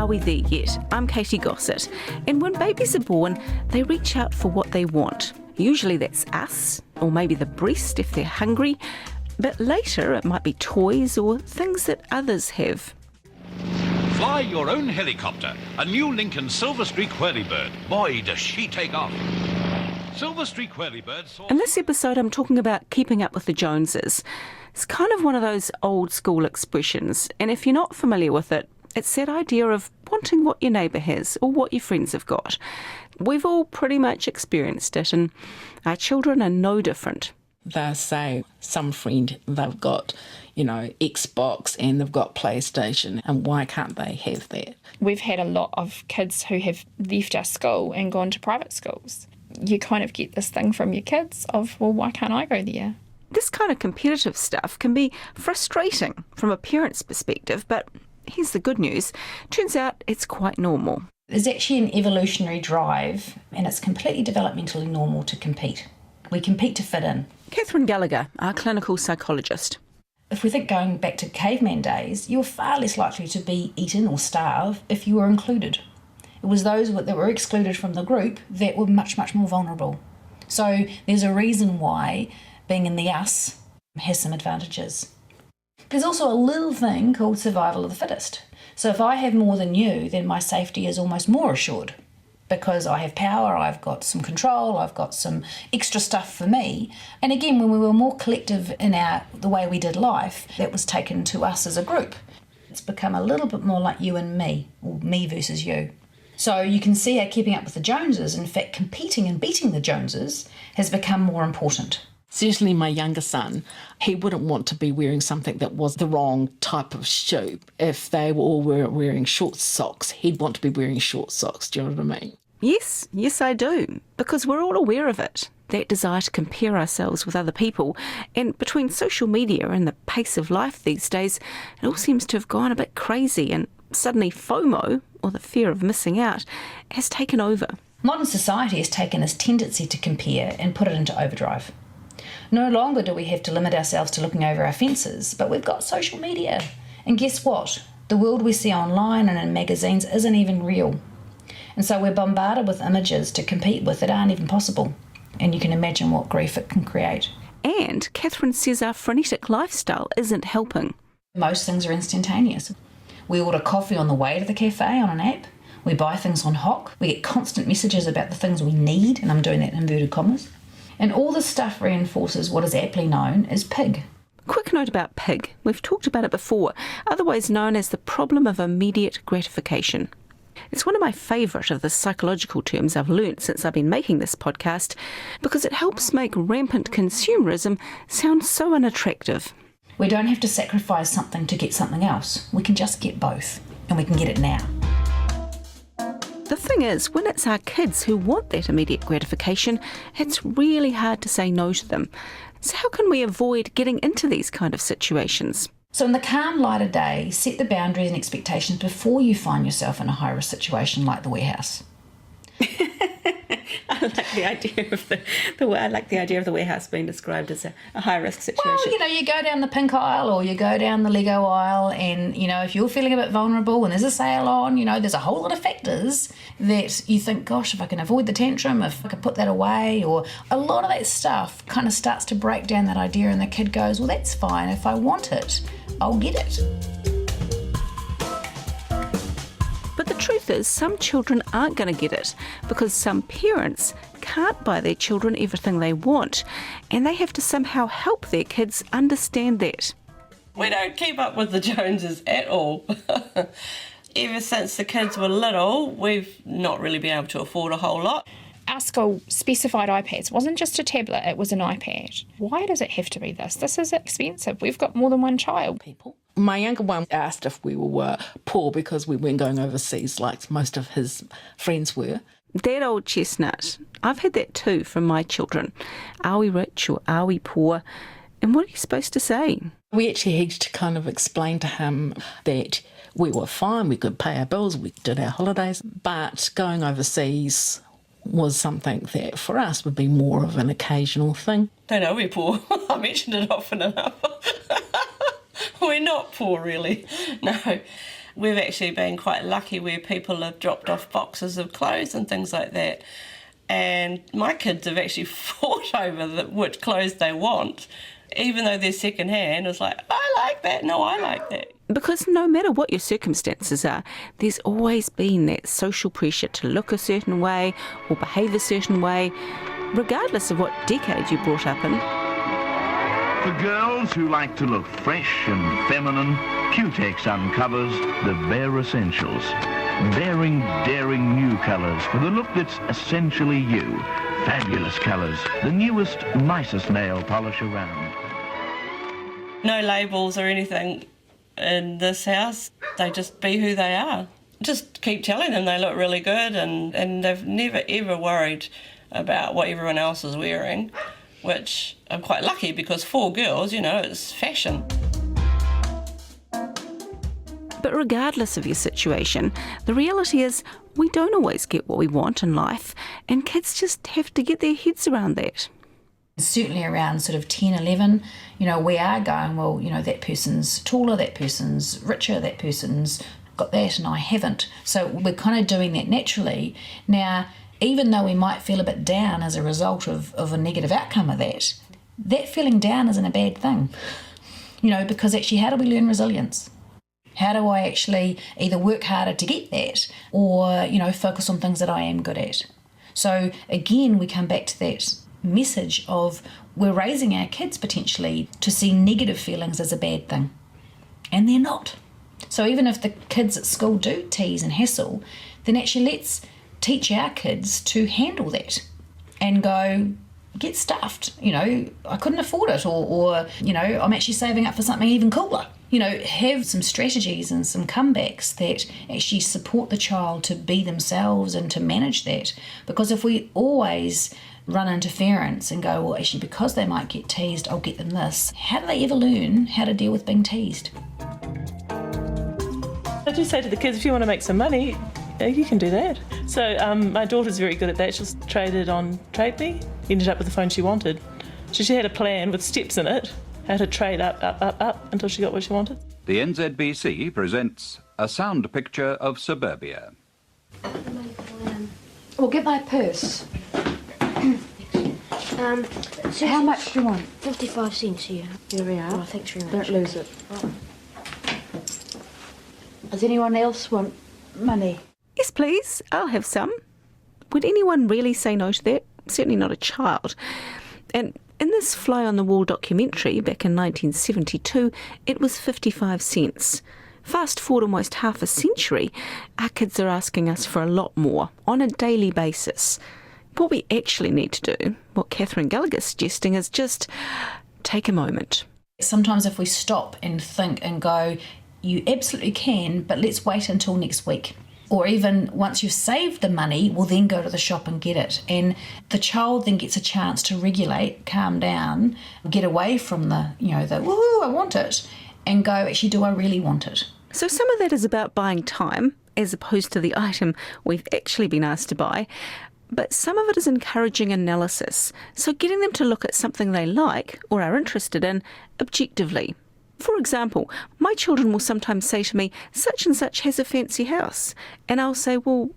Are We There Yet? I'm Katy Gosset, and when babies are born, they reach out for what they want. Usually that's us, or maybe the breast if they're hungry, but later it might be toys or things that others have. Fly your own helicopter, a new Lincoln Silver Streak Whirlybird. Boy, does she take off. Silver Streak Whirlybird saw... In this episode, I'm talking about keeping up with the Joneses. It's kind of one of those old school expressions, and if you're not familiar with it, it's that idea of wanting what your neighbour has or what your friends have got. We've all pretty much experienced it, and our children are no different. They'll say some friend, they've got, Xbox and they've got PlayStation, and why can't they have that? We've had a lot of kids who have left our school and gone to private schools. You kind of get this thing from your kids of, well, why can't I go there? This kind of competitive stuff can be frustrating from a parent's perspective, but here's the good news. Turns out it's quite normal. There's actually an evolutionary drive, and it's completely developmentally normal to compete. We compete to fit in. Catherine Gallagher, our clinical psychologist. If we think going back to caveman days, you were far less likely to be eaten or starve if you were included. It was those that were excluded from the group that were much, much more vulnerable. So there's a reason why being in the us has some advantages. There's also a little thing called survival of the fittest. So if I have more than you, then my safety is almost more assured. Because I have power, I've got some control, I've got some extra stuff for me. And again, when we were more collective in the way we did life, that was taken to us as a group. It's become a little bit more like you and me, or me versus you. So you can see how keeping up with the Joneses, in fact competing and beating the Joneses, has become more important. Certainly my younger son, he wouldn't want to be wearing something that was the wrong type of shoe. If they were all wearing short socks, he'd want to be wearing short socks. Do you know what I mean? Yes, I do, because we're all aware of it, that desire to compare ourselves with other people. And between social media and the pace of life these days, it all seems to have gone a bit crazy, and suddenly FOMO, or the fear of missing out, has taken over. Modern society has taken this tendency to compare and put it into overdrive. No longer do we have to limit ourselves to looking over our fences, but we've got social media. And guess what? The world we see online and in magazines isn't even real. And so we're bombarded with images to compete with that aren't even possible. And you can imagine what grief it can create. And Catherine says our frenetic lifestyle isn't helping. Most things are instantaneous. We order coffee on the way to the cafe on an app. We buy things on Hock. We get constant messages about the things we need, and I'm doing that in inverted commas. And all this stuff reinforces what is aptly known as PIG. Quick note about PIG. We've talked about it before, otherwise known as the problem of immediate gratification. It's one of my favourite of the psychological terms I've learnt since I've been making this podcast, because it helps make rampant consumerism sound so unattractive. We don't have to sacrifice something to get something else. We can just get both, and we can get it now. The thing is, when it's our kids who want that immediate gratification, it's really hard to say no to them. So how can we avoid getting into these kind of situations? So in the calm light of day, set the boundaries and expectations before you find yourself in a high-risk situation like the warehouse. I like the idea of the warehouse being described as a high-risk situation. Well, you go down the pink aisle or you go down the Lego aisle, and, if you're feeling a bit vulnerable and there's a sale on, there's a whole lot of factors that you think, gosh, if I can avoid the tantrum, if I can put that away, or a lot of that stuff kind of starts to break down that idea, and the kid goes, well, that's fine. If I want it, I'll get it. But the truth is, some children aren't going to get it because some parents can't buy their children everything they want, and they have to somehow help their kids understand that. We don't keep up with the Joneses at all. Ever since the kids were little, we've not really been able to afford a whole lot. Our school specified iPads. It wasn't just a tablet, it was an iPad. Why does it have to be this? This is expensive. We've got more than one child. My younger one asked if we were poor because we weren't going overseas like most of his friends were. That old chestnut. I've had that too from my children. Are we rich or are we poor? And what are you supposed to say? We actually had to kind of explain to him that we were fine, we could pay our bills, we did our holidays, but going overseas was something that for us would be more of an occasional thing. Don't know, we're poor. I mentioned it often enough. We're not poor, really. No. We've actually been quite lucky where people have dropped off boxes of clothes and things like that. And my kids have actually fought over which clothes they want, even though they're second-hand. It's like, I like that, no, I like that. Because no matter what your circumstances are, there's always been that social pressure to look a certain way or behave a certain way, regardless of what decade you're brought up in. For girls who like to look fresh and feminine, Q-Tex uncovers the bare essentials. Daring new colours for the look that's essentially you. Fabulous colours, the newest, nicest nail polish around. No labels or anything in this house. They just be who they are. Just keep telling them they look really good, and they've never ever worried about what everyone else is wearing, which I'm quite lucky because for girls, it's fashion. But regardless of your situation, the reality is we don't always get what we want in life, and kids just have to get their heads around that. Certainly around sort of 10, 11, we are going, well, that person's taller, that person's richer, that person's got that and I haven't. So we're kind of doing that naturally. Now, even though we might feel a bit down as a result of a negative outcome of that feeling down isn't a bad thing. Because actually, how do we learn resilience? How do I actually either work harder to get that or, focus on things that I am good at? So again, we come back to that message of we're raising our kids potentially to see negative feelings as a bad thing. And they're not. So even if the kids at school do tease and hassle, then actually let's teach our kids to handle that and go, get stuffed. I couldn't afford it or I'm actually saving up for something even cooler. Have some strategies and some comebacks that actually support the child to be themselves and to manage that. Because if we always run interference and go, well, actually, because they might get teased, I'll get them this, how do they ever learn how to deal with being teased? I do say to the kids, if you want to make some money, you can do that. So my daughter's very good at that. She's traded on Trade Me, ended up with the phone she wanted. So she had a plan with steps in it, how to trade up until she got what she wanted. The NZBC presents a sound picture of suburbia. Well, get my purse. How much do you want? 55 cents here. Here we are. Oh, thanks very much. Don't lose it. Does anyone else want money? Yes, please. I'll have some. Would anyone really say no to that? Certainly not a child. And in this fly-on-the-wall documentary back in 1972, it was 55 cents. Fast forward almost half a century, our kids are asking us for a lot more on a daily basis. What we actually need to do, what Catherine Gallagher's suggesting, is just take a moment. Sometimes if we stop and think and go, you absolutely can, but let's wait until next week. Or even once you've saved the money, we'll then go to the shop and get it. And the child then gets a chance to regulate, calm down, get away from the woohoo, I want it, and go, actually, do I really want it? So some of that is about buying time as opposed to the item we've actually been asked to buy. But some of it is encouraging analysis, so getting them to look at something they like or are interested in objectively. For example, my children will sometimes say to me, such and such has a fancy house. And I'll say, well,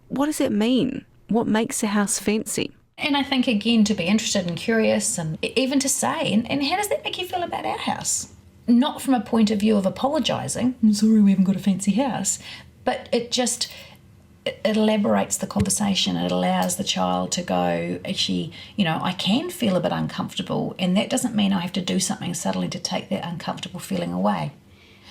what does that mean? What makes a house fancy? And I think, again, to be interested and curious and even to say, and how does that make you feel about our house? Not from a point of view of apologising, I'm sorry we haven't got a fancy house, but it elaborates the conversation. It allows the child to go, actually, I can feel a bit uncomfortable, and that doesn't mean I have to do something suddenly to take that uncomfortable feeling away.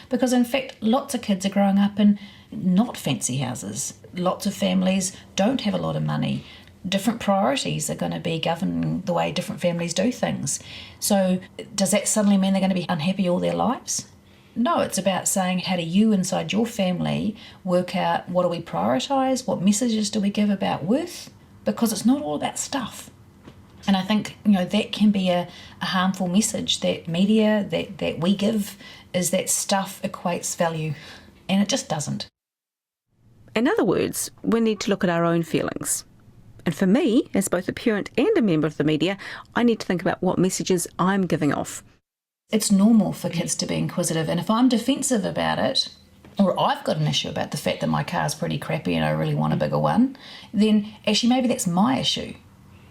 Because in fact, lots of kids are growing up in not fancy houses. Lots of families don't have a lot of money. Different priorities are going to be governing the way different families do things. So does that suddenly mean they're going to be unhappy all their lives? No, it's about saying, how do you inside your family work out what do we prioritise, what messages do we give about worth? Because it's not all about stuff. And I think, that can be a harmful message that media, that we give, is that stuff equates value. And it just doesn't. In other words, we need to look at our own feelings. And for me, as both a parent and a member of the media, I need to think about what messages I'm giving off. It's normal for kids to be inquisitive, and if I'm defensive about it, or I've got an issue about the fact that my car's pretty crappy and I really want a bigger one, then actually maybe that's my issue.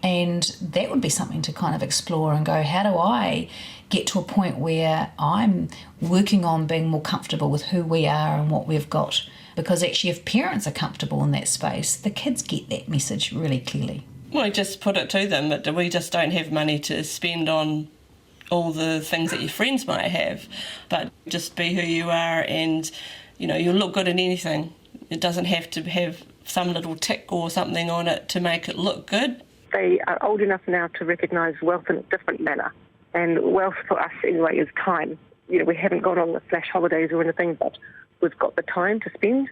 And that would be something to kind of explore and go, how do I get to a point where I'm working on being more comfortable with who we are and what we've got? Because actually if parents are comfortable in that space, the kids get that message really clearly. Well, just put it to them that we just don't have money to spend on all the things that your friends might have, but just be who you are, and you'll look good in anything. It doesn't have to have some little tick or something on it to make it look good. They are old enough now to recognise wealth in a different manner, and wealth for us anyway is time. We haven't gone on the flash holidays or anything, but we've got the time to spend,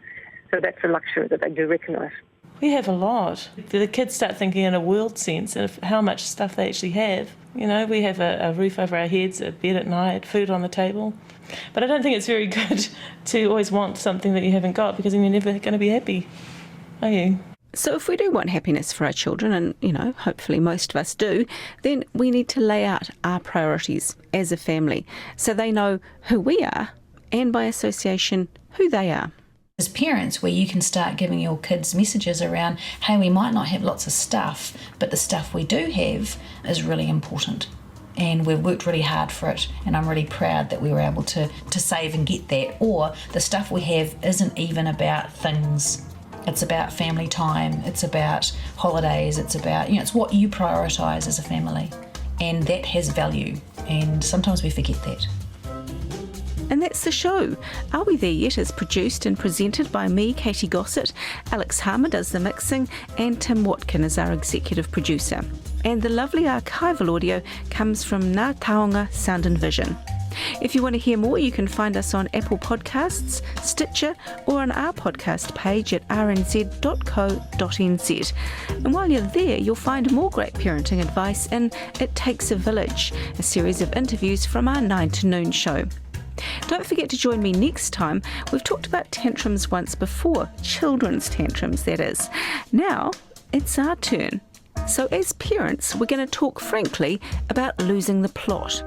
so that's a luxury that they do recognise. We have a lot. The kids start thinking in a world sense of how much stuff they actually have. We have a roof over our heads, a bed at night, food on the table. But I don't think it's very good to always want something that you haven't got, because then you're never going to be happy, are you? So if we do want happiness for our children, and, hopefully most of us do, then we need to lay out our priorities as a family so they know who we are and, by association, who they are. As parents, where you can start giving your kids messages around, hey, we might not have lots of stuff, but the stuff we do have is really important. And we've worked really hard for it, and I'm really proud that we were able to save and get that. Or the stuff we have isn't even about things. It's about family time, it's about holidays, it's about, it's what you prioritise as a family. And that has value, and sometimes we forget that. And that's the show. Are We There Yet is produced and presented by me, Katy Gosset. Alex Harmer does the mixing, and Tim Watkin is our executive producer. And the lovely archival audio comes from Ngā Taonga Sound and Vision. If you want to hear more, you can find us on Apple Podcasts, Stitcher, or on our podcast page at rnz.co.nz. And while you're there, you'll find more great parenting advice in It Takes a Village, a series of interviews from our 9 to noon show. Don't forget to join me next time. We've talked about tantrums once before, children's tantrums, that is. Now, it's our turn. So as parents, we're going to talk frankly about losing the plot.